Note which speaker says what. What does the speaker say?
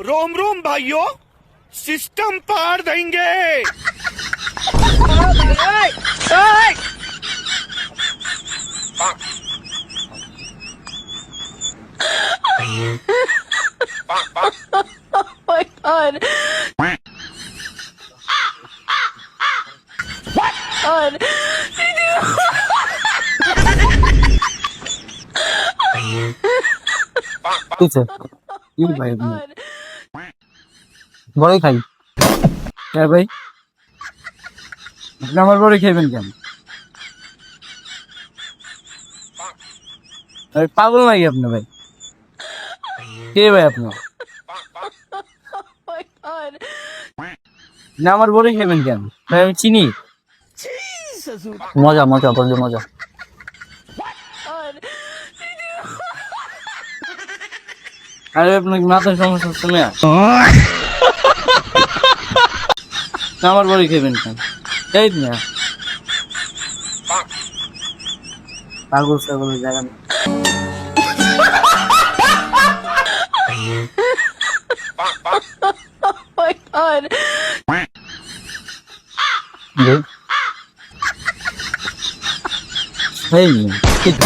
Speaker 1: रोम रोम भाइयों, सिस्टम पार देंगे।
Speaker 2: Oh my god. God.
Speaker 3: কিছে কি ভাই বড়ই খাই হ্যাঁ ভাই আপনি আমার বড়ই খাইবেন কেন আরে পাগল নাকি আপনি ভাই কে ভাই আপনি
Speaker 2: Oh my god.
Speaker 3: না আমার বড়ই খাইবেন কেন ভাই আমি চিনি মজা মজা বললে মজা
Speaker 2: God.
Speaker 3: আরে আপনার মাথার সমস্যা হচ্ছে না আমার বড়ই খাইবেন কেন এই না পাগল ছাগলের জায়গা নেই
Speaker 2: Oh my god.
Speaker 3: Hey, kid.